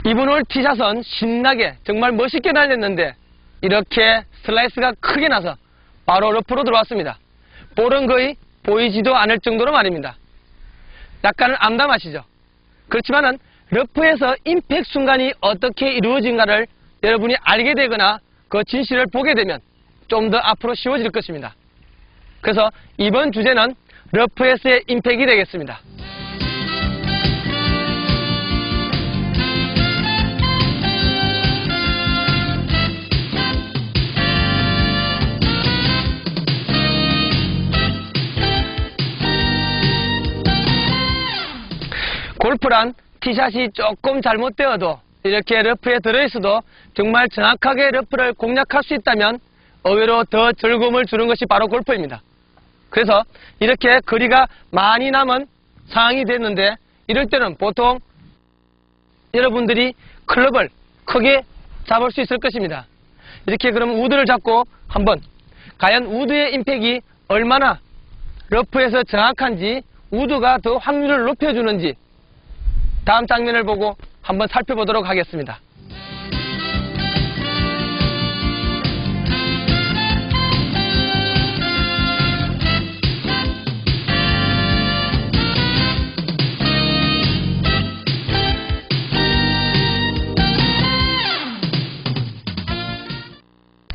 이번 올 티샷은 신나게 정말 멋있게 날렸는데 이렇게 슬라이스가 크게 나서 바로 러프로 들어왔습니다. 볼은 거의 보이지도 않을 정도로 말입니다. 약간은 암담하시죠? 그렇지만은 러프에서 임팩트 순간이 어떻게 이루어진가를 여러분이 알게 되거나 그 진실을 보게 되면 좀 더 앞으로 쉬워질 것입니다. 그래서 이번 주제는 러프에서의 임팩트이 되겠습니다. 골프란 티샷이 조금 잘못되어도 이렇게 러프에 들어있어도 정말 정확하게 러프를 공략할 수 있다면 의외로 더 즐거움을 주는 것이 바로 골프입니다. 그래서 이렇게 거리가 많이 남은 상황이 됐는데 이럴 때는 보통 여러분들이 클럽을 크게 잡을 수 있을 것입니다. 이렇게 그럼 우드를 잡고 한번 과연 우드의 임팩이 얼마나 러프에서 정확한지 우드가 더 확률을 높여주는지 다음 장면을 보고 한번 살펴보도록 하겠습니다.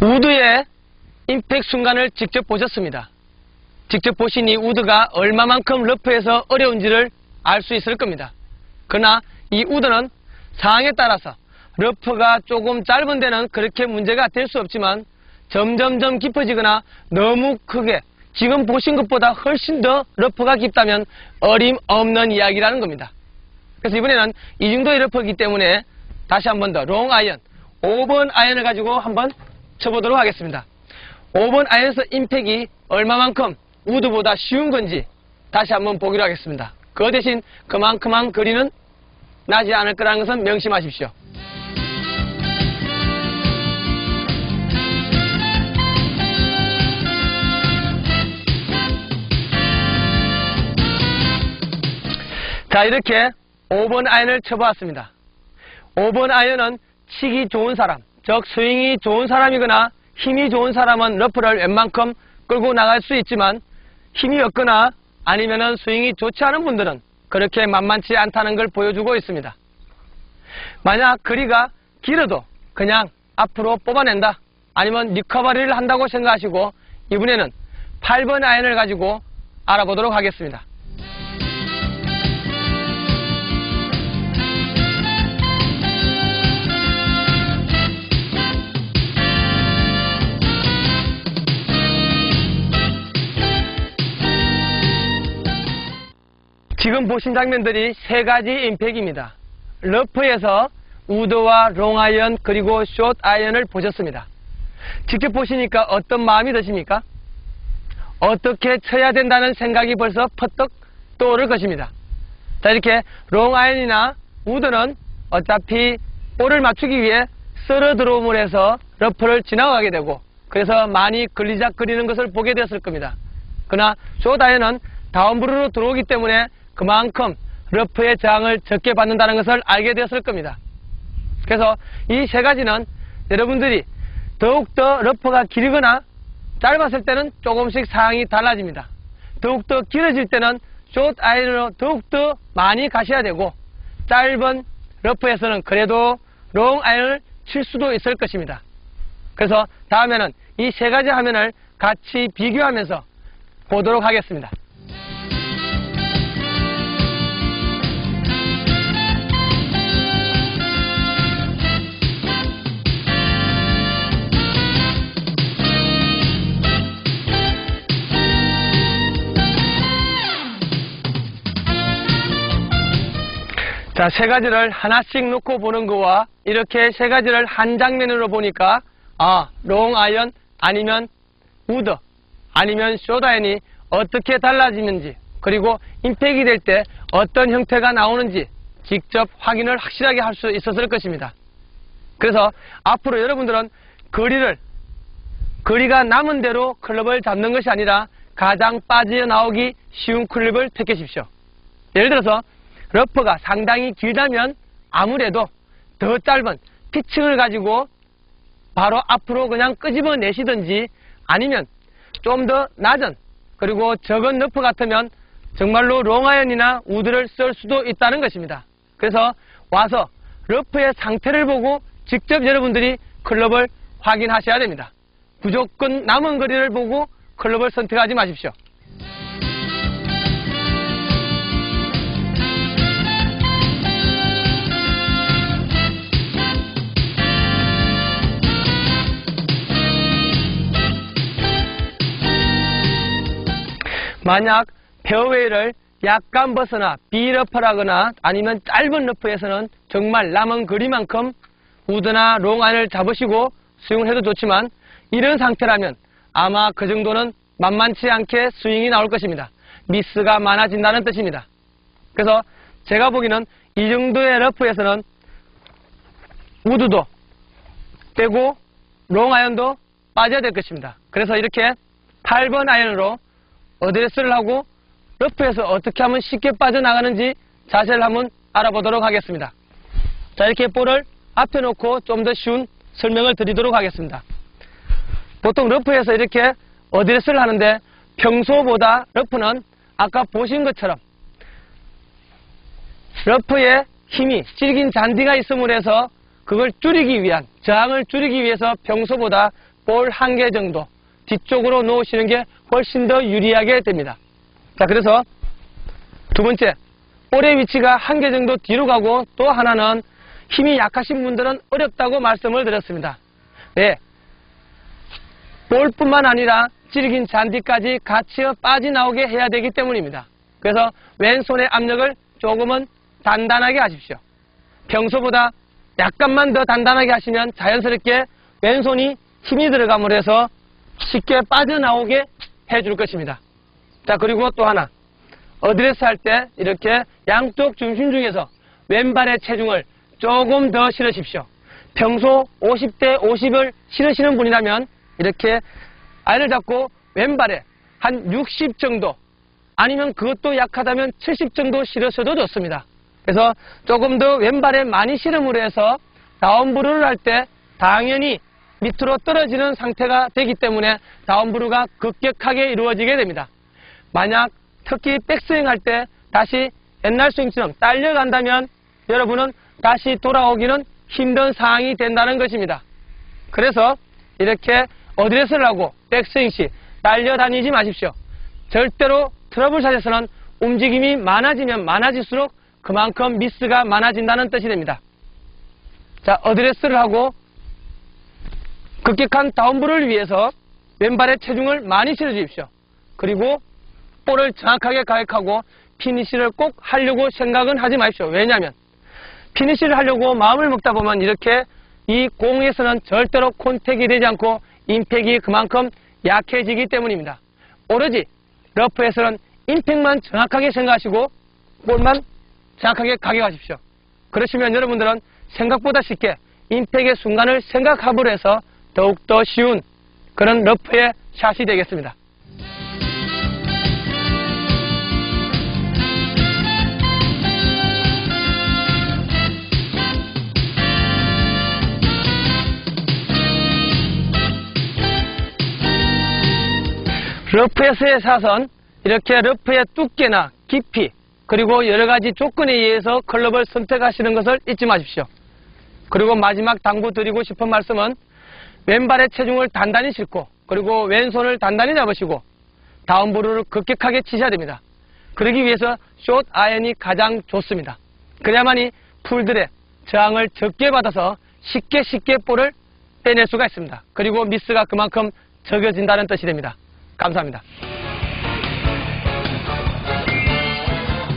우드의 임팩트 순간을 직접 보셨습니다. 직접 보시니 우드가 얼마만큼 러프에서 어려운지를 알 수 있을 겁니다. 그러나 이 우드는 상황에 따라서 러프가 조금 짧은 데는 그렇게 문제가 될 수 없지만 점점점 깊어지거나 너무 크게 지금 보신 것보다 훨씬 더 러프가 깊다면 어림없는 이야기라는 겁니다. 그래서 이번에는 이 정도의 러프이기 때문에 다시 한 번 더 롱 아이언 5번 아이언을 가지고 한번 쳐보도록 하겠습니다. 5번 아이언에서 임팩이 얼마만큼 우드보다 쉬운 건지 다시 한번 보기로 하겠습니다. 그 대신 그만큼만 거리는 나지 않을 거라는 것은 명심하십시오. 자, 이렇게 5번 아이언을 쳐보았습니다. 5번 아이언은 치기 좋은 사람, 즉 스윙이 좋은 사람이거나 힘이 좋은 사람은 러프를 웬만큼 끌고 나갈 수 있지만 힘이 없거나 아니면은 스윙이 좋지 않은 분들은 그렇게 만만치 않다는 걸 보여주고 있습니다. 만약 거리가 길어도 그냥 앞으로 뽑아낸다, 아니면 리커버리를 한다고 생각하시고 이번에는 8번 아이언을 가지고 알아보도록 하겠습니다. 지금 보신 장면들이 세 가지 임팩트입니다. 러프에서 우드와 롱아이언 그리고 숏 아이언을 보셨습니다. 직접 보시니까 어떤 마음이 드십니까? 어떻게 쳐야 된다는 생각이 벌써 퍼뜩 떠오를 것입니다. 자, 이렇게 롱아이언이나 우드는 어차피 볼을 맞추기 위해 썰어 들어옴을 해서 러프를 지나가게 되고 그래서 많이 걸리작거리는 것을 보게 되었을 겁니다. 그러나 숏 아이언은 다운브루로 들어오기 때문에 그만큼 러프의 저항을 적게 받는다는 것을 알게 되었을 겁니다. 그래서 이 세 가지는 여러분들이 더욱더 러프가 길거나 짧았을 때는 조금씩 상황이 달라집니다. 더욱더 길어질 때는 숏 아이언으로 더욱더 많이 가셔야 되고 짧은 러프에서는 그래도 롱 아이언을 칠 수도 있을 것입니다. 그래서 다음에는 이 세 가지 화면을 같이 비교하면서 보도록 하겠습니다. 자, 세 가지를 하나씩 놓고 보는 거와 이렇게 세 가지를 한 장면으로 보니까 롱 아이언 아니면 우드 아니면 숏 아이언이 어떻게 달라지는지 그리고 임팩이 될 때 어떤 형태가 나오는지 직접 확인을 확실하게 할 수 있었을 것입니다. 그래서 앞으로 여러분들은 거리가 남은 대로 클럽을 잡는 것이 아니라 가장 빠져나오기 쉬운 클럽을 택하십시오. 예를 들어서 러프가 상당히 길다면 아무래도 더 짧은 피칭을 가지고 바로 앞으로 그냥 끄집어내시든지 아니면 좀 더 낮은 그리고 적은 러프 같으면 정말로 롱아이언이나 우드를 쓸 수도 있다는 것입니다. 그래서 와서 러프의 상태를 보고 직접 여러분들이 클럽을 확인하셔야 됩니다. 무조건 남은 거리를 보고 클럽을 선택하지 마십시오. 만약 페어웨이를 약간 벗어나 비러프를 하거나 아니면 짧은 러프에서는 정말 남은 거리만큼 우드나 롱아이언을 잡으시고 스윙을 해도 좋지만 이런 상태라면 아마 그 정도는 만만치 않게 스윙이 나올 것입니다. 미스가 많아진다는 뜻입니다. 그래서 제가 보기에는 이 정도의 러프에서는 우드도 빼고 롱아이언도 빠져야 될 것입니다. 그래서 이렇게 8번 아이언으로 어드레스를 하고 러프에서 어떻게 하면 쉽게 빠져나가는지 자세를 한번 알아보도록 하겠습니다. 자, 이렇게 볼을 앞에 놓고 좀 더 쉬운 설명을 드리도록 하겠습니다. 보통 러프에서 이렇게 어드레스를 하는데 평소보다 러프는 아까 보신 것처럼 러프에 힘이 질긴 잔디가 있음으로 해서 그걸 줄이기 위한 저항을 줄이기 위해서 평소보다 볼 1개 정도 뒤쪽으로 놓으시는 게 훨씬 더 유리하게 됩니다. 자, 그래서 두 번째, 볼의 위치가 1개 정도 뒤로 가고 또 하나는 힘이 약하신 분들은 어렵다고 말씀을 드렸습니다. 네, 볼뿐만 아니라 질긴 잔디까지 같이 빠져나오게 해야 되기 때문입니다. 그래서 왼손의 압력을 조금은 단단하게 하십시오. 평소보다 약간만 더 단단하게 하시면 자연스럽게 왼손이 힘이 들어감으로 해서 쉽게 빠져나오게 해줄 것입니다. 자, 그리고 또 하나, 어드레스 할 때 이렇게 양쪽 중심 중에서 왼발의 체중을 조금 더 실으십시오. 평소 50대 50을 실으시는 분이라면 이렇게 아이를 잡고 왼발에 한 60 정도 아니면 그것도 약하다면 70 정도 실으셔도 좋습니다. 그래서 조금 더 왼발에 많이 실음으로 해서 다운브루를 할 때 당연히 밑으로 떨어지는 상태가 되기 때문에 다운브루가 급격하게 이루어지게 됩니다. 만약 특히 백스윙 할 때 다시 옛날 스윙처럼 딸려간다면 여러분은 다시 돌아오기는 힘든 상황이 된다는 것입니다. 그래서 이렇게 어드레스를 하고 백스윙 시 딸려다니지 마십시오. 절대로 트러블샷에서는 움직임이 많아지면 많아질수록 그만큼 미스가 많아진다는 뜻이 됩니다. 자, 어드레스를 하고 급격한 다운브루를 위해서 왼발의 체중을 많이 실어주십시오. 그리고 볼을 정확하게 가격하고 피니시를 꼭 하려고 생각은 하지 마십시오. 왜냐하면 피니시를 하려고 마음을 먹다 보면 이렇게 이 공에서는 절대로 콘택이 되지 않고 임팩이 그만큼 약해지기 때문입니다. 오로지 러프에서는 임팩만 정확하게 생각하시고 볼만 정확하게 가격하십시오. 그러시면 여러분들은 생각보다 쉽게 임팩의 순간을 생각함으로 해서 더욱더 쉬운 그런 러프의 샷이 되겠습니다. 러프에서의 샷은 이렇게 러프의 두께나 깊이 그리고 여러가지 조건에 의해서 클럽을 선택하시는 것을 잊지 마십시오. 그리고 마지막 당부드리고 싶은 말씀은 왼발의 체중을 단단히 싣고 그리고 왼손을 단단히 잡으시고 다운브루를 급격하게 치셔야 됩니다. 그러기 위해서 숏 아이언이 가장 좋습니다. 그래야만이 풀들의 저항을 적게 받아서 쉽게 볼을 빼낼 수가 있습니다. 그리고 미스가 그만큼 적어진다는 뜻이 됩니다. 감사합니다.